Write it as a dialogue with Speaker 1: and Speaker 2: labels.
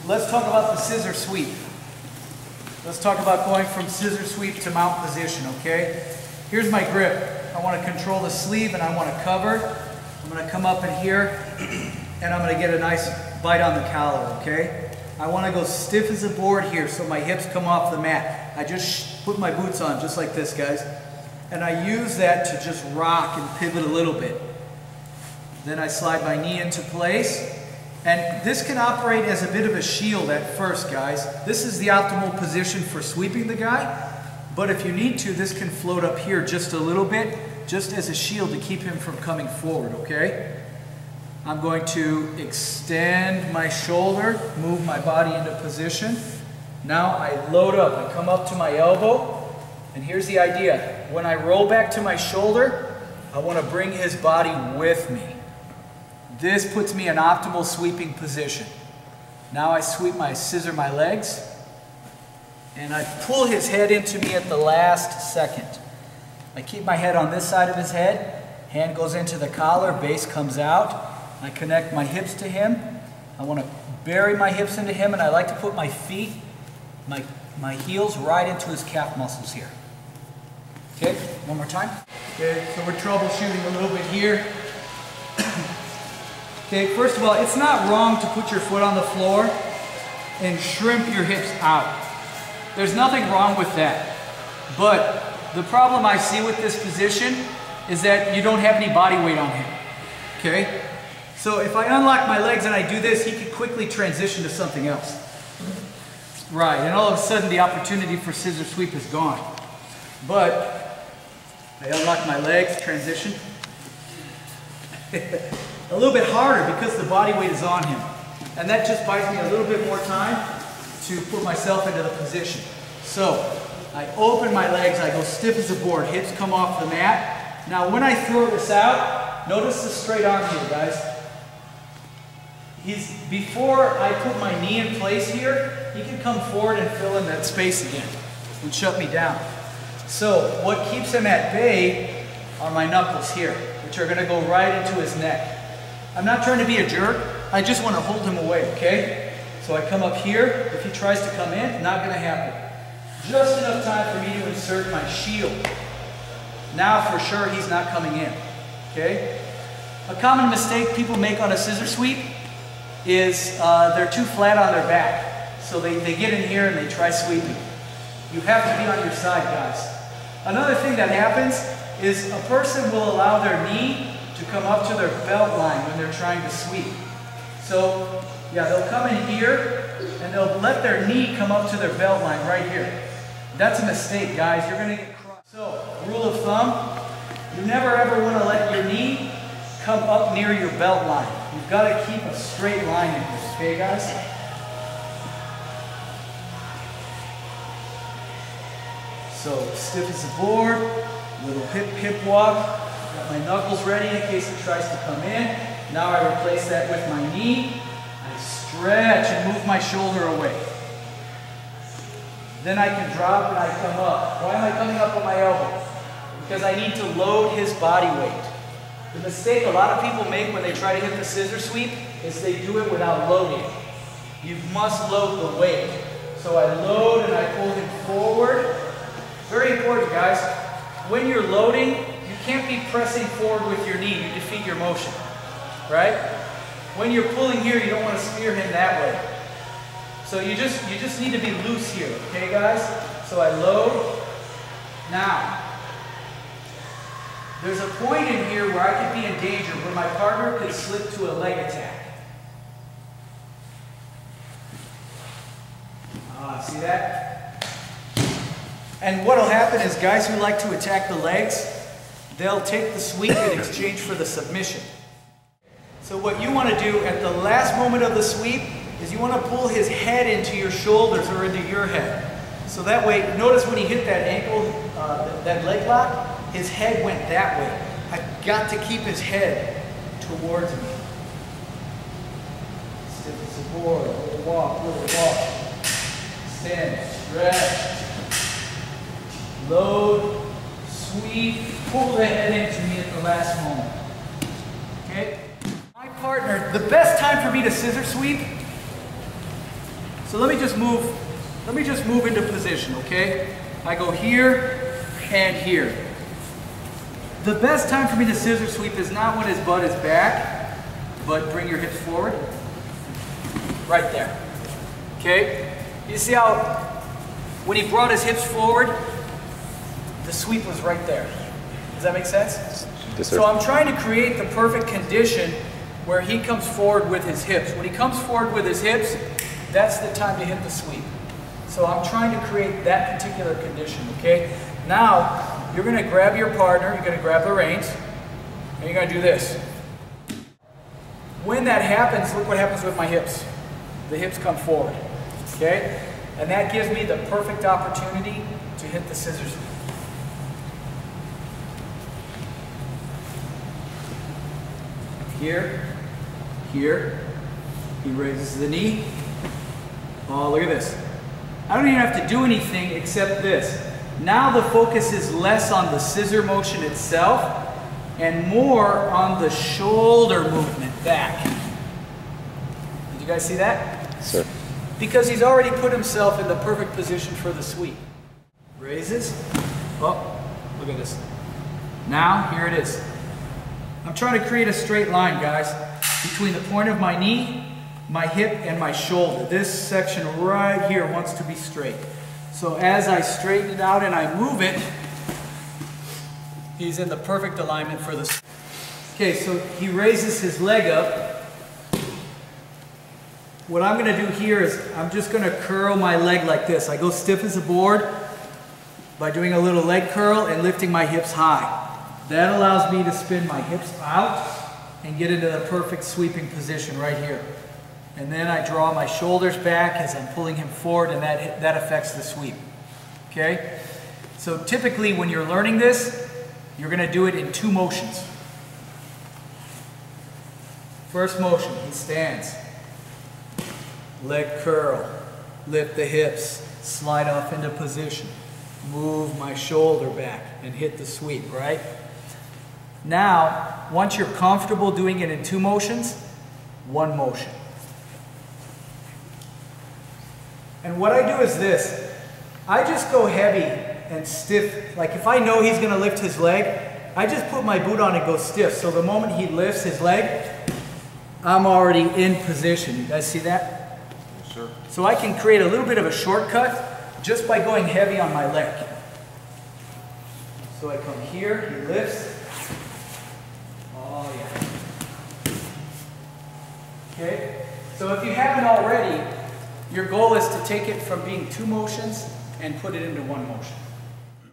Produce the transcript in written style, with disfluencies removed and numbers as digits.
Speaker 1: let's talk about the scissor sweep. Let's talk about going from scissor sweep to mount position, okay? Here's my grip. I want to control the sleeve and I want to cover. I'm going to come up in here and I'm going to get a nice bite on the collar, okay? I want to go stiff as a board here so my hips come off the mat. I just put my boots on just like this, guys. And I use that to just rock and pivot a little bit. Then I slide my knee into place. And this can operate as a bit of a shield at first, guys. This is the optimal position for sweeping the guy. But if you need to, this can float up here just a little bit, just as a shield to keep him from coming forward, okay? I'm going to extend my shoulder, move my body into position. Now I load up. I come up to my elbow. And here's the idea. When I roll back to my shoulder, I want to bring his body with me. This puts me in optimal sweeping position. Now I scissor my legs, and I pull his head into me at the last second. I keep my head on this side of his head, hand goes into the collar, base comes out. I connect my hips to him. I want to bury my hips into him, and I like to put my feet, my heels right into his calf muscles here. Okay, one more time. Okay, so we're troubleshooting a little bit here. Okay, first of all, it's not wrong to put your foot on the floor and shrimp your hips out. There's nothing wrong with that. But the problem I see with this position is that you don't have any body weight on him. Okay? So if I unlock my legs and I do this, he could quickly transition to something else. Right, and all of a sudden the opportunity for scissor sweep is gone. But I unlock my legs, transition. A little bit harder because the body weight is on him. And that just buys me a little bit more time to put myself into the position. So, I open my legs, I go stiff as a board, hips come off the mat. Now when I throw this out, notice the straight arm here, guys. Before I put my knee in place here, he can come forward and fill in that space again and shut me down. So, what keeps him at bay are my knuckles here, which are going to go right into his neck. I'm not trying to be a jerk, I just want to hold him away, okay? So I come up here, if he tries to come in, not going to happen. Just enough time for me to insert my shield. Now for sure he's not coming in, okay? A common mistake people make on a scissor sweep is they're too flat on their back. So they get in here and they try sweeping. You have to be on your side, guys. Another thing that happens is a person will allow their knee to come up to their belt line when they're trying to sweep. So, yeah, they'll come in here and they'll let their knee come up to their belt line right here. That's a mistake, guys. You're going to get crushed. So, rule of thumb, you never ever want to let your knee come up near your belt line. You've got to keep a straight line in here, okay, guys? So, stiff as a board, little hip walk. Got my knuckles ready in case he tries to come in. Now I replace that with my knee. I stretch and move my shoulder away. Then I can drop and I come up. Why am I coming up on my elbow? Because I need to load his body weight. The mistake a lot of people make when they try to hit the scissor sweep is they do it without loading. You must load the weight. So I load and I pull him forward. Very important, guys. When you're loading, you can't be pressing forward with your knee. You defeat your motion, right? When you're pulling here, you don't want to spear him that way. So you just need to be loose here, okay, guys? So I load. Now, there's a point in here where I could be in danger, where my partner could slip to a leg attack. See that? And what will happen is guys who like to attack the legs, they'll take the sweep in exchange for the submission. So what you want to do at the last moment of the sweep is you want to pull his head into your shoulders or into your head. So that way, notice when he hit that ankle, that leg lock, his head went that way. I've got to keep his head towards me. Stiff as a board, little walk, stand, stretch. Load, sweep, pull the head into me at the last moment. Okay? My partner, the best time for me to scissor sweep So let me just move into position, okay? I go here and here. The best time for me to scissor sweep is not when his butt is back, but bring your hips forward. Right there. Okay? You see how when he brought his hips forward, the sweep was right there. Does that make sense?
Speaker 2: Yes, sir.
Speaker 1: So I'm trying to create the perfect condition where he comes forward with his hips. When he comes forward with his hips, that's the time to hit the sweep. So I'm trying to create that particular condition, okay? Now, you're gonna grab your partner, you're gonna grab the reins, and you're gonna do this. When that happens, look what happens with my hips. The hips come forward, okay? And that gives me the perfect opportunity to hit the scissor sweep. Here, here, he raises the knee. Oh, look at this. I don't even have to do anything except this. Now the focus is less on the scissor motion itself and more on the shoulder movement back. Did you guys see that?
Speaker 2: Sir.
Speaker 1: Because he's already put himself in the perfect position for the sweep. Raises. Oh, look at this. Now, here it is. I'm trying to create a straight line, guys, between the point of my knee, my hip, and my shoulder. This section right here wants to be straight. So as I straighten it out and I move it, he's in the perfect alignment for this. Okay, so he raises his leg up. What I'm going to do here is I'm just going to curl my leg like this. I go stiff as a board by doing a little leg curl and lifting my hips high. That allows me to spin my hips out and get into the perfect sweeping position right here. And then I draw my shoulders back as I'm pulling him forward, and that affects the sweep. Okay? So typically when you're learning this, you're going to do it in 2 motions. First motion, he stands. Leg curl, lift the hips, slide off into position, move my shoulder back and hit the sweep, right? Now, once you're comfortable doing it in 2 motions, 1 motion. And what I do is this. I just go heavy and stiff. Like if I know he's going to lift his leg, I just put my boot on and go stiff. So the moment he lifts his leg, I'm already in position. You guys see that?
Speaker 2: Yes, sir. So
Speaker 1: I can create a little bit of a shortcut just by going heavy on my leg. So I come here, he lifts. Oh yeah. Okay? So if you haven't already, your goal is to take it from being 2 motions and put it into 1 motion.